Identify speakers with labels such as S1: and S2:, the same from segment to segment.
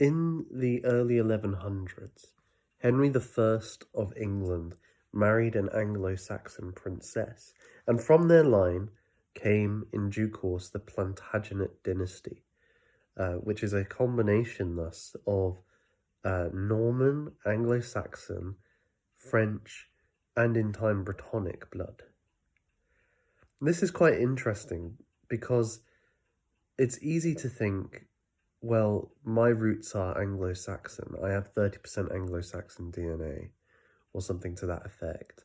S1: In the early 1100s, Henry I of England married an Anglo-Saxon princess, and from their line came in due course the Plantagenet dynasty, which is a combination thus of Norman, Anglo-Saxon, French, and in time Brittonic blood. This is quite interesting because it's easy to think, well, my roots are Anglo-Saxon. I have 30% Anglo-Saxon DNA, or something to that effect.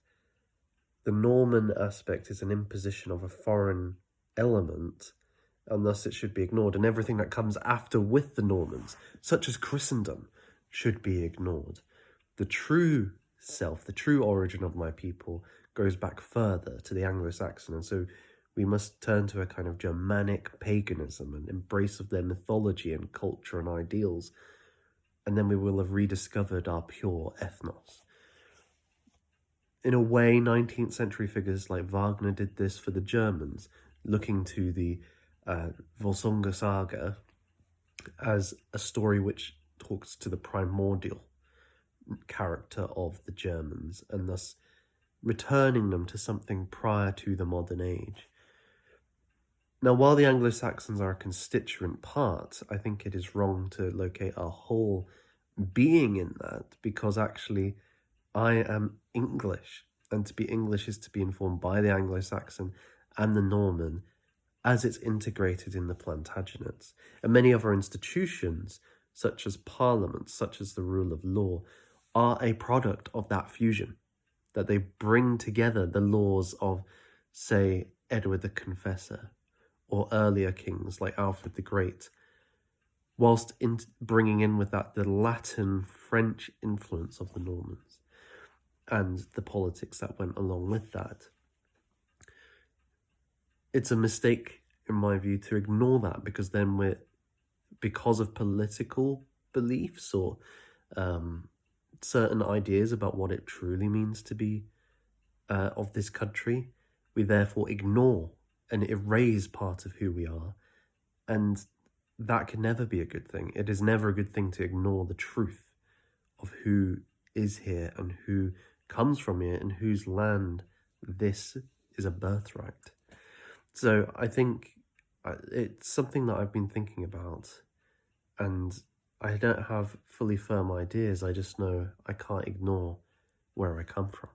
S1: The Norman aspect is an imposition of a foreign element, and thus it should be ignored. And everything that comes after with the Normans, such as Christendom, should be ignored. The true self, the true origin of my people, goes back further to the Anglo-Saxon, and so we must turn to a kind of Germanic paganism and embrace of their mythology and culture and ideals, and then we will have rediscovered our pure ethnos. In a way, 19th century figures like Wagner did this for the Germans, looking to the Volsunga saga as a story which talks to the primordial character of the Germans, and thus returning them to something prior to the modern age. Now, while the Anglo-Saxons are a constituent part, I think it is wrong to locate our whole being in that, because actually I am English, and to be English is to be informed by the Anglo-Saxon and the Norman as it's integrated in the Plantagenets. And many other institutions, such as parliaments, such as the rule of law, are a product of that fusion, that they bring together the laws of, say, Edward the Confessor, or earlier kings like Alfred the Great, whilst bringing in with that the Latin French influence of the Normans and the politics that went along with that. It's a mistake, in my view, to ignore that, because then because of political beliefs or certain ideas about what it truly means to be of this country, we therefore ignore and erase part of who we are, and that can never be a good thing. It is never a good thing to ignore the truth of who is here and who comes from here and whose land this is a birthright. So I think it's something that I've been thinking about, and I don't have fully firm ideas. I just know I can't ignore where I come from.